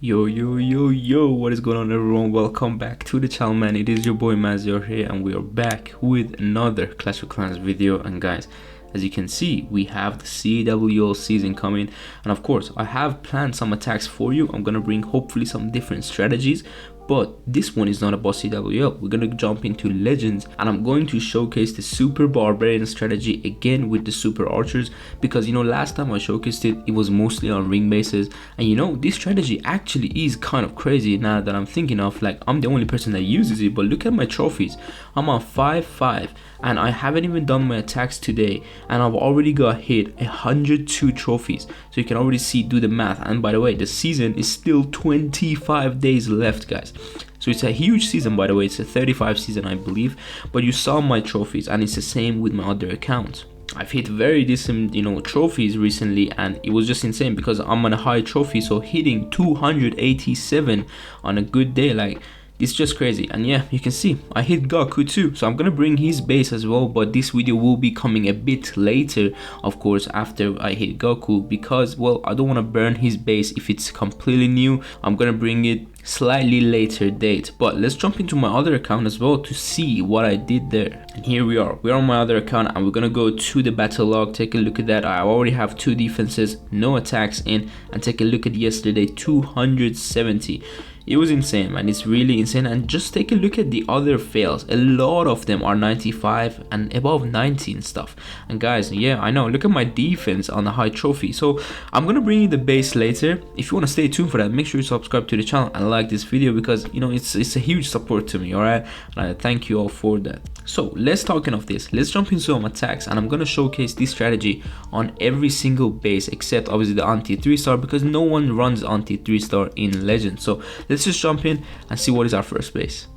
Yo, what is going on, everyone? Welcome back to the channel, man. It is your boy Mazio here, and we are back with another Clash of Clans video. And guys, as you can see, we have the CWL season coming, and of course I have planned some attacks for you. I'm gonna bring hopefully some different strategies, but this one is not about CWL. We're gonna jump into Legends, and I'm going to showcase the Super Barbarian strategy again with the Super Archers, because you know, last time I showcased it, it was mostly on ring bases, and you know, this strategy actually is kind of crazy now that I'm thinking of. Like, I'm the only person that uses it, but look at my trophies. I'm on 5-5 and I haven't even done my attacks today, and I've already got hit 102 trophies. So you can already see, do the math. And by the way, the season is still 25 days left, guys. So it's a huge season, by the way. It's a 35 season, I believe, but you saw my trophies, and it's the same with my other accounts. I've hit very decent, you know, trophies recently, and it was just insane because I'm on a high trophy. So hitting 287 on a good day, like, it's just crazy. And yeah, you can see I hit Goku too, so I'm gonna bring his base as well, but this video will be coming a bit later, of course, after I hit Goku, because, well, I don't want to burn his base if it's completely new. I'm gonna bring it slightly later date. But let's jump into my other account as well to see what I did there. And here we're on my other account, and we're gonna go to the battle log. Take a look at that. I already have 2 defenses, no attacks in, and take a look at yesterday, 270. It was insane, man. It's really insane. And just take a look at the other fails. A lot of them are 95 and above 90 and stuff. And guys, yeah, I know, look at my defense on the high trophy. So I'm gonna bring you the base later. If you want to stay tuned for that, make sure you subscribe to the channel and like this video, because you know, it's a huge support to me. All right, and I thank you all for that. So let's talking of this, let's jump into some attacks, and I'm gonna showcase this strategy on every single base except obviously the anti 3-star, because no one runs anti 3-star in Legends. So let's just jump in and see what is our first base.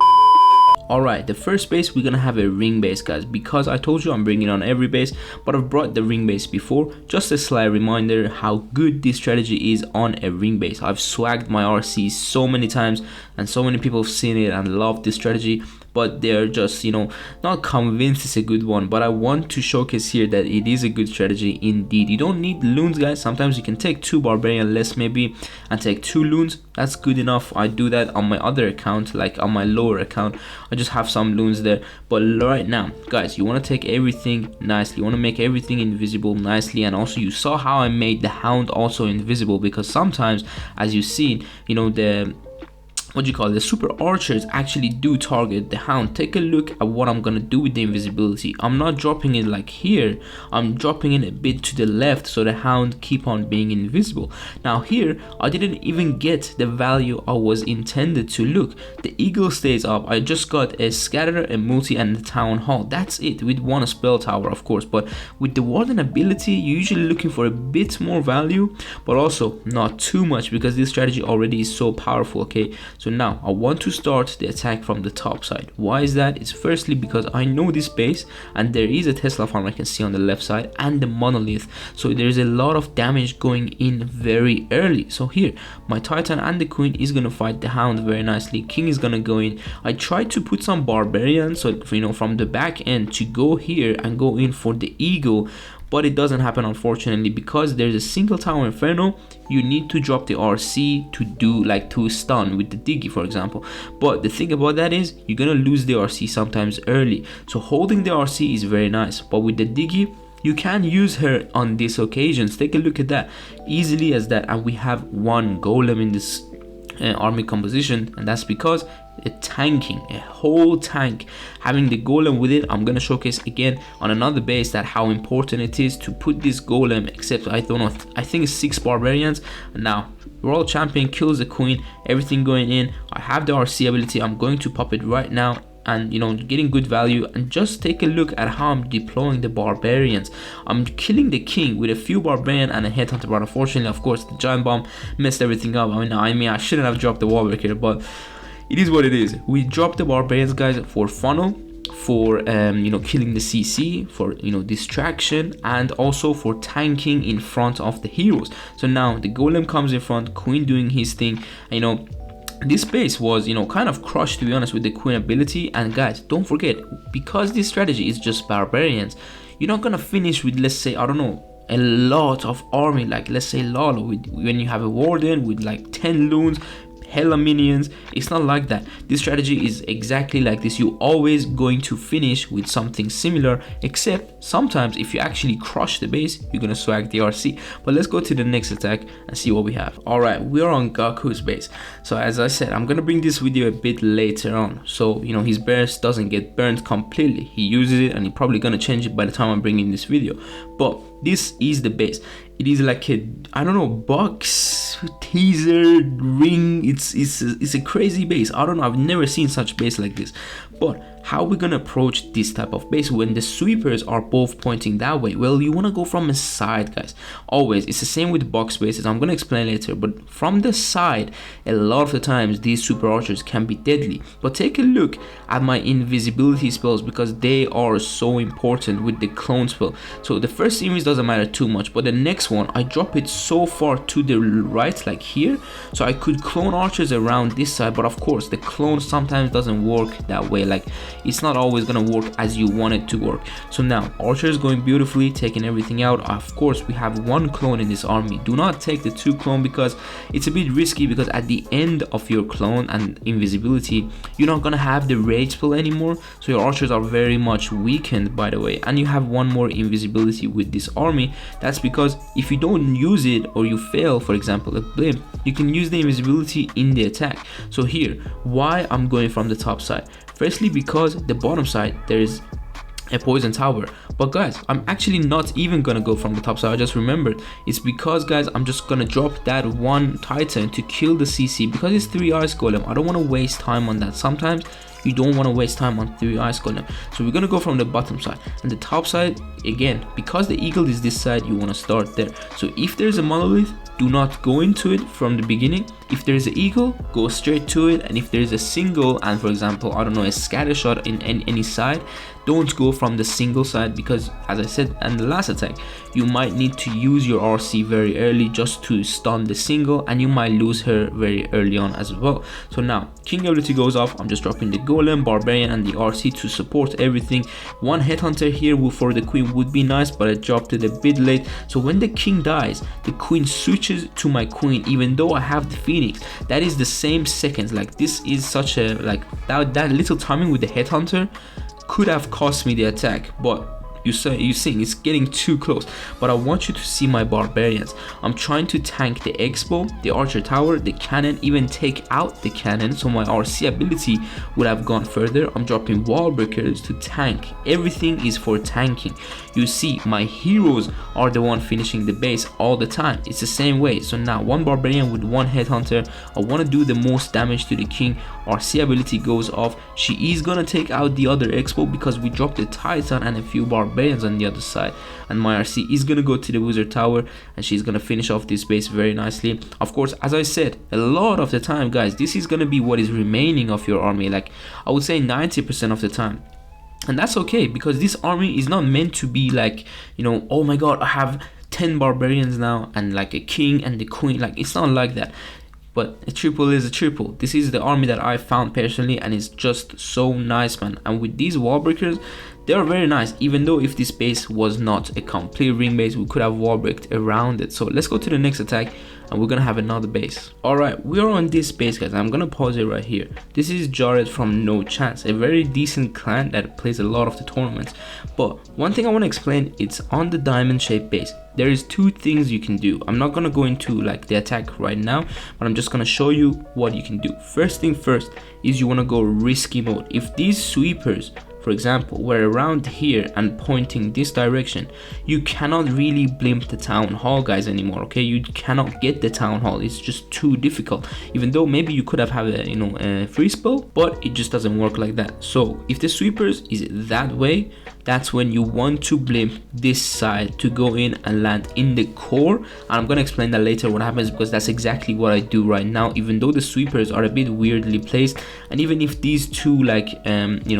Alright, the first base, we're gonna have a ring base, guys, because I told you I'm bringing on every base, but I've brought the ring base before. Just a slight reminder how good this strategy is on a ring base. I've swagged my RC so many times, and so many people have seen it and loved this strategy, but they're just, you know, not convinced it's a good one. But I want to showcase here that it is a good strategy indeed. You don't need loons, guys. Sometimes you can take 2 barbarian less maybe and take 2 loons. That's good enough. I do that on my other account, like on my lower account. I just have some loons there. But right now, guys, you want to take everything nicely. You want to make everything invisible nicely. And also, you saw how I made the hound also invisible, because sometimes, as you've seen, you know, the super archers actually do target the hound. Take a look at what I'm gonna do with the invisibility. I'm not dropping it like here, I'm dropping it a bit to the left so the hound keep on being invisible. Now here, I didn't even get the value I was intended to. Look, the eagle stays up. I just got a scatter, a multi, and the town hall. That's it, with 1 spell tower, of course. But with the warden ability, you're usually looking for a bit more value, but also not too much, because this strategy already is so powerful. Okay, so now I want to start the attack from the top side. Why is that? It's firstly because I know this base, and there is a Tesla farm I can see on the left side, and the monolith, so there's a lot of damage going in very early. So here, my titan and the queen is gonna fight the hound very nicely. King is gonna go in. I tried to put some barbarians, so you know, from the back end to go here and go in for the eagle, but it doesn't happen, unfortunately, because there's a single tower inferno. You need to drop the RC to do, like, to stun with the diggy, for example. But the thing about that is you're gonna lose the RC sometimes early, so holding the RC is very nice. But with the diggy, you can use her on these occasions. Take a look at that, easily as that. And we have 1 golem in this army composition, and that's because a whole tank, having the golem with it. I'm gonna showcase again on another base that how important it is to put this golem, except I don't know, I think it's 6 barbarians. Now World Champion kills the queen, everything going in. I have the RC ability, I'm going to pop it right now, and you know, getting good value. And just take a look at how I'm deploying the barbarians. I'm killing the king with a few barbarian and a headhunter, but unfortunately, of course, the giant bomb messed everything up. I mean I shouldn't have dropped the wall breaker, but it is what it is. We dropped the barbarians, guys, for funnel, for you know, killing the CC, for, you know, distraction, and also for tanking in front of the heroes. So now the golem comes in front, queen doing his thing. You know, this base was, you know, kind of crushed, to be honest, with the queen ability. And guys, don't forget, because this strategy is just barbarians, you're not gonna finish with, let's say, I don't know, a lot of army, like let's say Lalo, when you have a warden with like 10 loons, hella minions. It's not like that. This strategy is exactly like this. You're always going to finish with something similar, except sometimes if you actually crush the base, you're gonna swag the RC. But let's go to the next attack and see what we have. All right, we are on Goku's base. So as I said, I'm gonna bring this video a bit later on, so you know his burst doesn't get burned completely. He uses it and he's probably gonna change it by the time I'm bringing this video. But this is the base. It is like a, I don't know, box teaser ring. It's a crazy base. I don't know, I've never seen such base like this. But how are we gonna approach this type of base when the sweepers are both pointing that way? Well, you want to go from a side, guys. Always. It's the same with box bases. I'm gonna explain later, but from the side, a lot of the times these super archers can be deadly. But take a look at my invisibility spells, because they are so important with the clone spell. So the first series doesn't matter too much, but the next one I drop it so far to the right, like here, so I could clone archers around this side. But of course the clone sometimes doesn't work that way. Like, it's not always gonna work as you want it to work. So now archer is going beautifully, taking everything out. Of course we have one clone in this army. Do not take the 2 clone, because it's a bit risky, because at the end of your clone and invisibility, you're not gonna have the rage spell anymore, so your archers are very much weakened, by the way. And you have one more invisibility with this army. That's because if you don't use it, or you fail, for example a blimp, you can use the invisibility in the attack. So here, why I'm going from the top side? Firstly, because the bottom side there is a poison tower. But guys, I'm actually not even gonna go from the top side. I just remembered, it's because guys, I'm just gonna drop that one titan to kill the CC, because it's 3 ice golem. I don't want to waste time on that. Sometimes you don't want to waste time on 3 ice golem. So we're gonna go from the bottom side. And the top side, again, because the eagle is this side, you want to start there. So if there's a monolith, do not go into it from the beginning. If there is an eagle, go straight to it. And if there is a single, and for example, I don't know, a scatter shot in any side, don't go from the single side, because as I said in the last attack, you might need to use your RC very early just to stun the single, and you might lose her very early on as well. So now king ability goes off. I'm just dropping the golem, barbarian, and the RC to support everything. One headhunter here for the queen would be nice, but I dropped it a bit late. So when the king dies, the queen switches to my queen, even though I have the phoenix. That is the same seconds. Like, this is such a, like, that little timing with the headhunter could have cost me the attack. But you seeing it's getting too close. But I want you to see my barbarians. I'm trying to tank the expo, the archer tower, the cannon, even take out the cannon, so my RC ability would have gone further. I'm dropping wall breakers to tank. Everything is for tanking. You see, my heroes are the one finishing the base all the time. It's the same way. So now one barbarian with one headhunter. I want to do the most damage to the king. RC ability goes off. She is gonna take out the other expo, because we dropped the titan and a few barbarians on the other side, and my RC is gonna go to the wizard tower, and she's gonna finish off this base very nicely. Of course, as I said, a lot of the time guys, this is gonna be what is remaining of your army, like I would say 90% of the time. And that's okay, because this army is not meant to be like, you know, oh my god, I have 10 barbarians now and like a king and the queen. Like, it's not like that. But a triple is a triple. This is the army that I found personally, and it's just so nice, man. And with these wall breakers, they are very nice. Even though if this base was not a complete ring base, we could have wall breaked around it. So let's go to the next attack, and we're gonna have another base. All right, we are on this base, guys. I'm gonna pause it right here. This is Jared from No Chance, a very decent clan that plays a lot of the tournaments. But one thing I want to explain, it's on the diamond shaped base. There is 2 things you can do. I'm not gonna go into like the attack right now, but I'm just gonna show you what you can do. First thing first is you want to go risky mode. If these sweepers, for example, were around here and pointing this direction, you cannot really blimp the town hall, guys, anymore. Okay, you cannot get the town hall. It's just too difficult. Even though maybe you could have had a, you know, a free spell, but it just doesn't work like that. So if the sweepers is that way, that's when you want to blimp this side to go in and land in the core. And I'm gonna explain that later what happens, because that's exactly what I do right now. Even though the sweepers are a bit weirdly placed, and even if these 2 like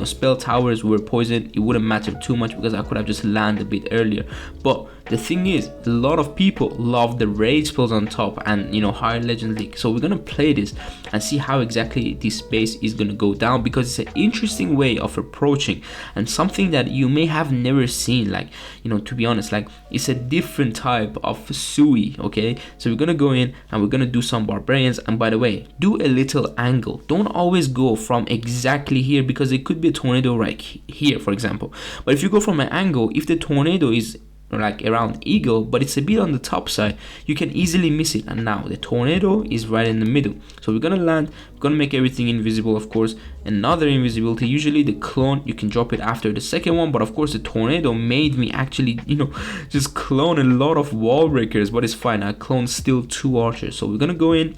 spell towers were poisoned, it wouldn't matter too much, because I could have just landed a bit earlier. But the thing is, a lot of people love the raid spells on top and, you know, higher legend league. So we're gonna play this and see how exactly this base is gonna go down, because it's an interesting way of approaching and something that you may have never seen. Like, you know, to be honest, like, it's a different type of PEACEEE. Okay, so we're gonna go in and we're gonna do some barbarians. And by the way, do a little angle. Don't always go from exactly here, because it could be a tornado right here, for example. But if you go from an angle, if the tornado is like around eagle but it's a bit on the top side, you can easily miss it. And now the tornado is right in the middle, so we're gonna land, we're gonna make everything invisible. Of course, another invisibility. Usually the clone, you can drop it after the second one, but of course the tornado made me actually, you know, just clone a lot of wall breakers, but it's fine. I cloned still 2 archers. So we're gonna go in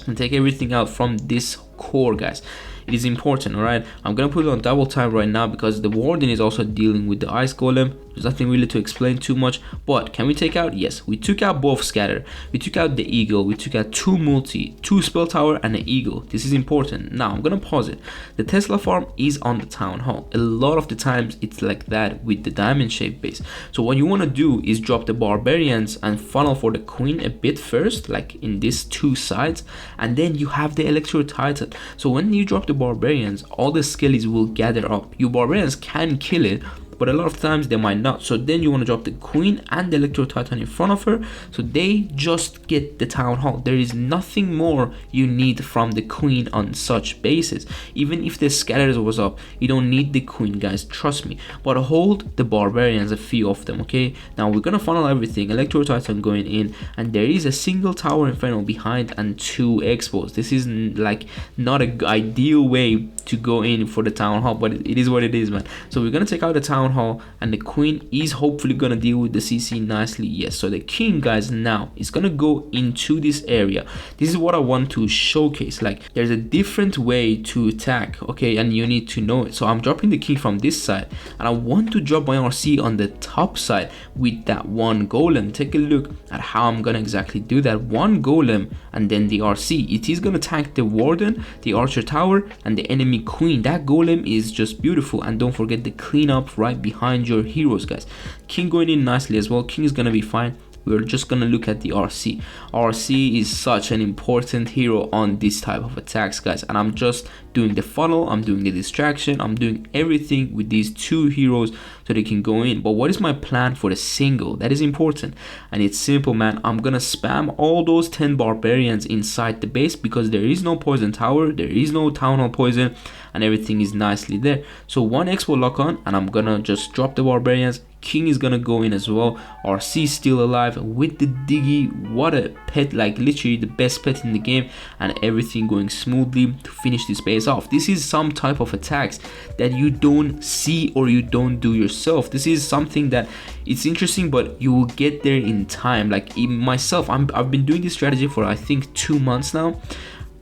and take everything out from this core, guys. It is important. All right, I'm gonna put it on double time right now because the warden is also dealing with the ice golem. There's nothing really to explain too much, but can we take out? Yes, we took out both scatter, we took out the eagle, we took out 2 multi, 2 spell tower, and an eagle. This is important. Now I'm gonna pause it. The Tesla farm is on the town hall. A lot of the times it's like that with the diamond shaped base. So what you want to do is drop the barbarians and funnel for the queen a bit first, like in these 2 sides, and then you have the electro titan. So when you drop the barbarians, all the skellies will gather up. Your barbarians can kill it, but a lot of times they might not. So then you want to drop the queen and the electro titan in front of her, so they just get the town hall. There is nothing more you need from the queen on such bases. Even if the scatters was up, you don't need the queen, guys, trust me. But hold the barbarians, a few of them. Okay, now we're gonna funnel everything, electro titan going in, and there is a single tower inferno behind and 2 expos. This is like not a ideal way to go in for the town hall, but it is what it is, man. So we're gonna take out the town hall, and the queen is hopefully gonna deal with the CC nicely. Yes, so the king, guys, now is gonna go into this area. This is what I want to showcase. Like, there's a different way to attack, okay, and you need to know it. So I'm dropping the king from this side, and I want to drop my RC on the top side with that 1 golem. Take a look at how I'm gonna exactly do that. 1 golem and then the RC. It is gonna tank the warden, the archer tower, and the enemy queen. That golem is just beautiful. And don't forget the cleanup right behind your heroes, guys. King going in nicely as well. King is gonna be fine. We're just gonna look at the RC. RC is such an important hero on this type of attacks, guys, and I'm just doing the funnel, I'm doing the distraction, I'm doing everything with these 2 heroes so they can go in. But what is my plan for the single? That is important, and it's simple, man. I'm gonna spam all those 10 barbarians inside the base, because there is no poison tower, there is no town hall poison, and everything is nicely there. So 1 expo lock on, and I'm gonna just drop the barbarians. King is gonna go in as well. RC still alive with the diggy. What a pet, like literally the best pet in the game, and everything going smoothly to finish this base off. This is some type of attacks that you don't see or you don't do yourself. This is something that it's interesting, but you will get there in time. Like myself, I've been doing this strategy for I think 2 months now.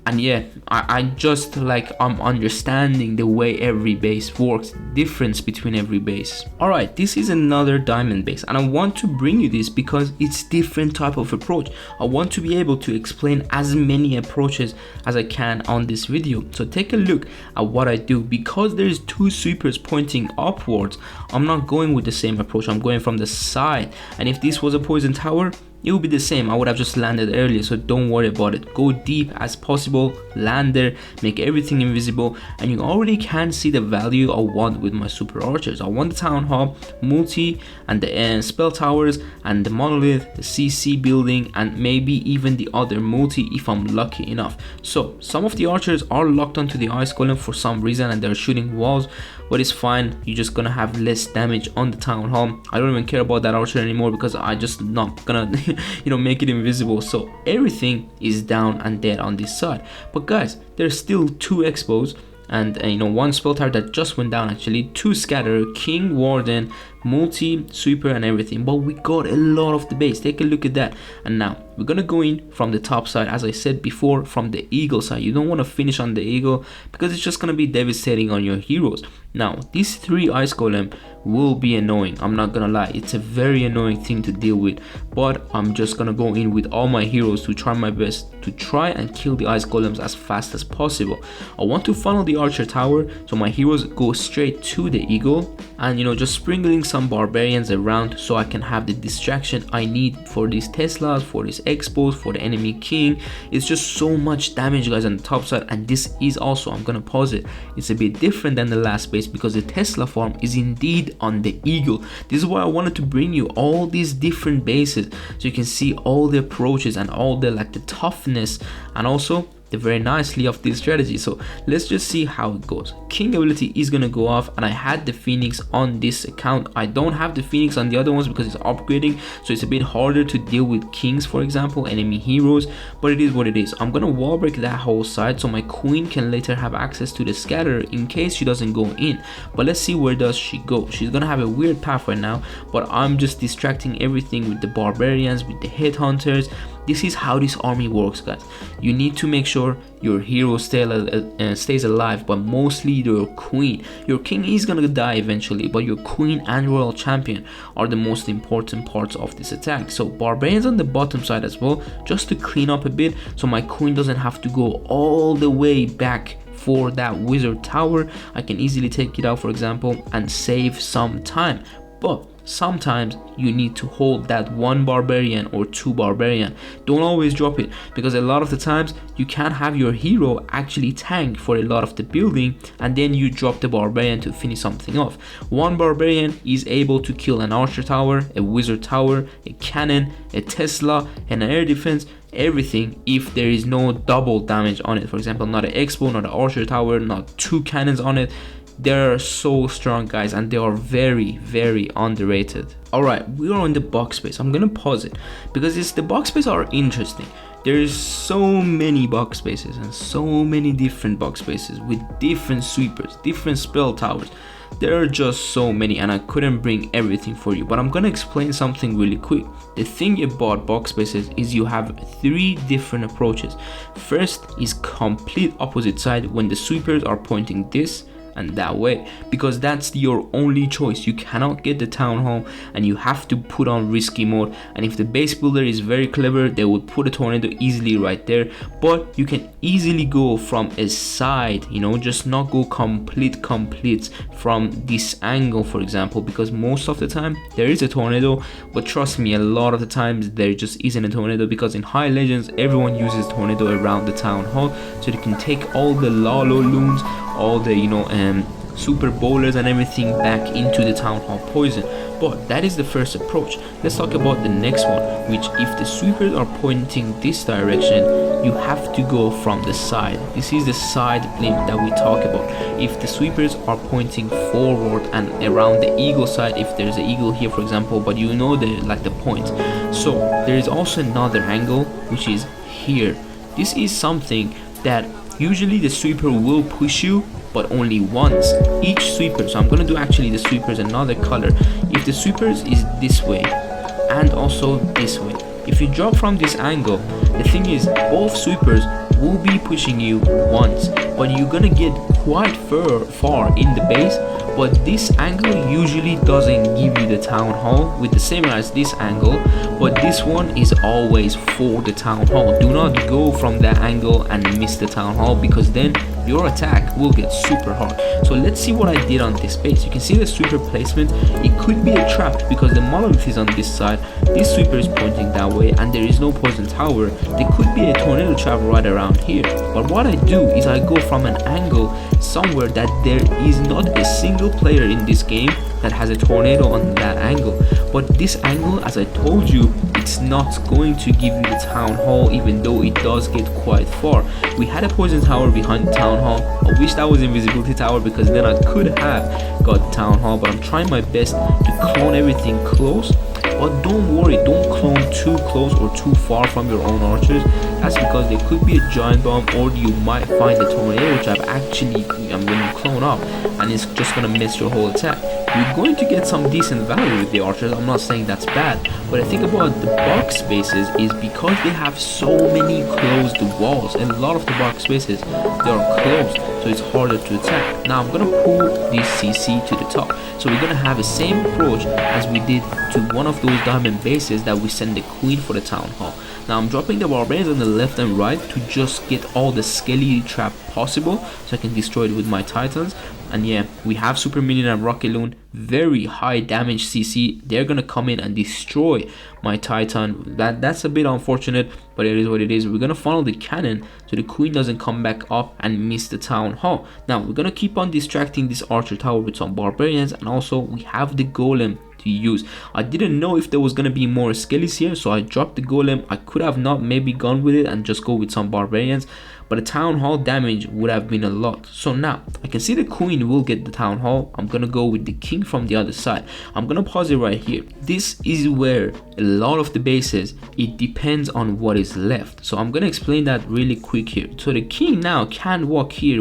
And yeah, I just like I'm understanding the way every base works, difference between every base. Alright, this is another diamond base, and I want to bring you this because it's different type of approach. I want to be able to explain as many approaches as I can on this video. So take a look at what I do. Because there's 2 sweepers pointing upwards, I'm not going with the same approach, I'm going from the side. And if this was a poison tower, it will be the same. I would have just landed earlier, so don't worry about it. Go deep as possible, land there, make everything invisible, and you already can see the value I want with my super archers. I want the town hall, multi, and the spell towers, and the monolith, the CC building, and maybe even the other multi if I'm lucky enough. So some of the archers are locked onto the ice golem for some reason, and they're shooting walls, but it's fine. You're just gonna have less damage on the town hall. I don't even care about that archer anymore because I just not gonna you know, make it invisible. So everything is down and dead on this side. But guys, there's still 2 expos, and you know, 1 spell tower that just went down, actually 2 scatter, king, warden, multi, sweeper, and everything. But we got a lot of the base. Take a look at that. And now we're gonna go in from the top side, as I said before, from the eagle side. You don't want to finish on the eagle because it's just gonna be devastating on your heroes. Now these 3 ice golem will be annoying, I'm not gonna lie. It's a very annoying thing to deal with, but I'm just gonna go in with all my heroes to try my best to try and kill the ice golems as fast as possible. I want to funnel the archer tower, so my heroes go straight to the eagle, and you know, just sprinkling some barbarians around so I can have the distraction I need for these Teslas, for these expos, for the enemy king. It's just so much damage, guys, on the top side. And this is also, I'm gonna pause it, it's a bit different than the last base because the Tesla farm is indeed on the eagle. This is why I wanted to bring you all these different bases so you can see all the approaches and all the the toughness and also the very nicely of this strategy. So let's just see how it goes. King ability is gonna go off, and I had the Phoenix on this account. I don't have the Phoenix on the other ones because it's upgrading, so it's a bit harder to deal with kings, for example, enemy heroes, but it is what it is. I'm gonna wall break that whole side so my queen can later have access to the scatterer in case she doesn't go in. But let's see, where does she go? She's gonna have a weird path right now, but I'm just distracting everything with the barbarians, with the headhunters. This is how this army works, guys. You need to make sure your hero stays alive, but mostly your queen. Your king is gonna die eventually, but your queen and royal champion are the most important parts of this attack. So barbarians on the bottom side as well, just to clean up a bit so my queen doesn't have to go all the way back for that wizard tower. I can easily take it out, for example, and save some time. But sometimes you need to hold that one barbarian or two barbarian. Don't always drop it, because a lot of the times you can't have your hero actually tank for a lot of the building and then you drop the barbarian to finish something off. One barbarian is able to kill an archer tower, a wizard tower, a cannon, a Tesla, and an air defense, everything, if there is no double damage on it. For example, not an expo, not an archer tower, not two cannons on it. They're so strong, guys, and they are very, very underrated. Alright, we are on the box space. I'm gonna pause it because the box spaces are interesting. There's so many box spaces and so many different box spaces with different sweepers, different spell towers. There are just so many, and I couldn't bring everything for you, but I'm gonna explain something really quick. The thing about box spaces is you have three different approaches. First is complete opposite side, when the sweepers are pointing this and that way, because that's your only choice. You cannot get the town hall and you have to put on risky mode, and if the base builder is very clever, they will put a tornado easily right there. But you can easily go from a side, you know, just not go complete from this angle, for example, because most of the time there is a tornado, but trust me, a lot of the times there just isn't a tornado, because in high legends everyone uses tornado around the town hall so they can take all the Lalo loons, all the super bowlers and everything back into the town hall poison. But that is the first approach. Let's talk about the next one, which if the sweepers are pointing this direction, you have to go from the side. This is the side blimp that we talk about. If the sweepers are pointing forward and around the eagle side, if there's an eagle here, for example, but you know the point. So there is also another angle, which is here. This is something that usually the sweeper will push you, but only once each sweeper. So I'm gonna do actually the sweepers another color. If the sweepers is this way and also this way, if you drop from this angle, the thing is both sweepers will be pushing you once, but you're gonna get quite far in the base. But this angle usually doesn't give you the town hall with the same as this angle, but this one is always for the town hall. Do not go from that angle and miss the town hall, because then your attack will get super hard. So let's see what I did on this base. You can see the sweeper placement. It could be a trap because the monolith is on this side, this sweeper is pointing that way, and there is no poison tower. There could be a tornado trap right around here, but what I do is I go from an angle somewhere that there is not a single player in this game that has a tornado on that angle. But this angle, as I told you, it's not going to give you the town hall, even though it does get quite far. We had a poison tower behind the town hall. I wish that was invisibility tower, because then I could have got the town hall, but I'm trying my best to clone everything close. But don't worry, don't clone too close or too far from your own archers. That's because there could be a giant bomb, or you might find the tornado trap actually when you clone up, and it's just gonna mess your whole attack. You're going to get some decent value with the archers, I'm not saying that's bad, but the thing about the box spaces is because they have so many closed walls, and a lot of the box spaces, they are closed, so it's harder to attack. Now I'm gonna pull this CC to the top, so we're gonna have the same approach as we did to one of those diamond bases that we send the queen for the town hall. Now I'm dropping the barbarians on the left and right to just get all the skelly trap possible, so I can destroy it with my titans. And yeah, we have super minion and rocket loon, very high damage CC, they're gonna come in and destroy my Titan. That's a bit unfortunate, but it is what it is. We're gonna funnel the cannon so the queen doesn't come back up and miss the town hall. Now we're gonna keep on distracting this archer tower with some barbarians, and also we have the golem to use. I didn't know if there was gonna be more skellies here, so I dropped the golem. I could have not maybe gone with it and just go with some barbarians, but the town hall damage would have been a lot. So now I can see the queen will get the town hall. I'm gonna go with the king from the other side. I'm gonna pause it right here. This is where a lot of the bases, it depends on what is left, so I'm gonna explain that really quick here. So the king now can walk here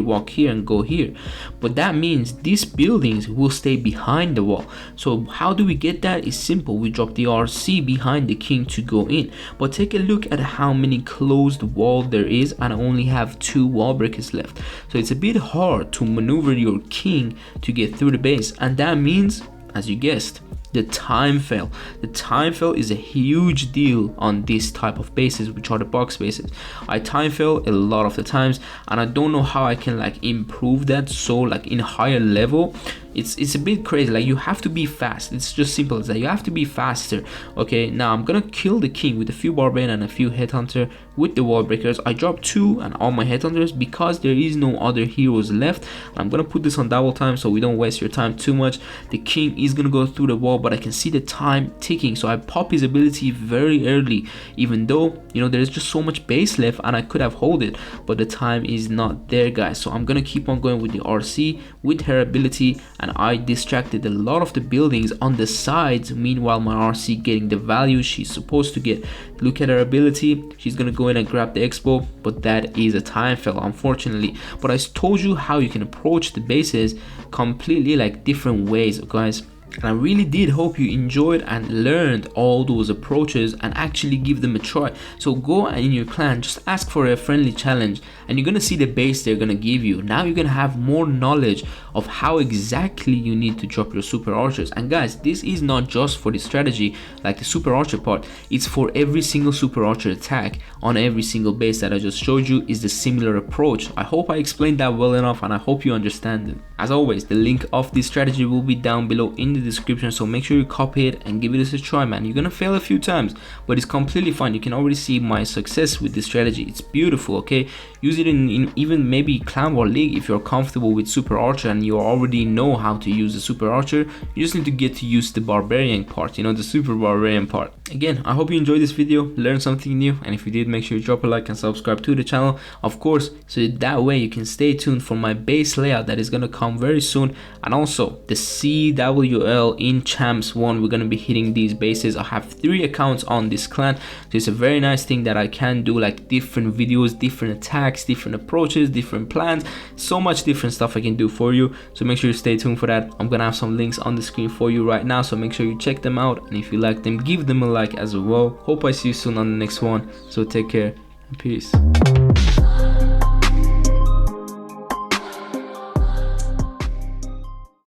and go here, but that means these buildings will stay behind the wall. So how do we get that? Is simple. We drop the RC behind the king to go in, but take a look at how many closed wall there is, and I only have 2 wall breakers left, so it's a bit hard to maneuver your king to get through the base, and that means, as you guessed, the time fail. The time fail is a huge deal on this type of bases, which are the box bases. I time fail a lot of the times, and I don't know how I can like improve that. So like in higher level, it's a bit crazy. Like you have to be fast. It's just simple as that. You have to be faster. Okay, now I'm gonna kill the king with a few barbarian and a few headhunter with the wall breakers. I dropped 2 and all my headhunters because there is no other heroes left. I'm gonna put this on double time so we don't waste your time too much. The king is gonna go through the wall, but I can see the time ticking, so I pop his ability very early, even though you know there's just so much base left and I could have hold it, but the time is not there, guys. So I'm gonna keep on going with the RC with her ability, and I distracted a lot of the buildings on the sides. Meanwhile my RC getting the value she's supposed to get. Look at her ability, she's gonna go in and grab the expo, but that is a time fail, unfortunately. But I told you how you can approach the bases completely like different ways, guys. And I really did hope you enjoyed and learned all those approaches and actually give them a try. So go and in your clan, just ask for a friendly challenge, and you're gonna see the base they're gonna give you. Now you're gonna have more knowledge of how exactly you need to drop your super archers. And guys, this is not just for the strategy like the super archer part, it's for every single super archer attack on every single base that I just showed you is the similar approach. I hope I explained that well enough, and I hope you understand it. As always, the link of this strategy will be down below in the description, so make sure you copy it and give it a try, man. You're gonna fail a few times, but it's completely fine. You can already see my success with this strategy. It's beautiful. Okay, use it in even maybe clan war league if you're comfortable with super archer and you already know how to use the super archer. You just need to get to use the barbarian part, you know, the super barbarian part. Again, I hope you enjoyed this video, learned something new, and if you did, make sure you drop a like and subscribe to the channel, of course, so that way you can stay tuned for my base layout that is gonna come very soon, and also the CWL in Champs 1. We're gonna be hitting these bases. I have 3 accounts on this clan, so it's a very nice thing that I can do like different videos, different attacks, different approaches, different plans, so much different stuff I can do for you. So make sure you stay tuned for that. I'm gonna have some links on the screen for you right now, so make sure you check them out, and if you like them, give them a like as well. Hope I see you soon on the next one. So take care and peace.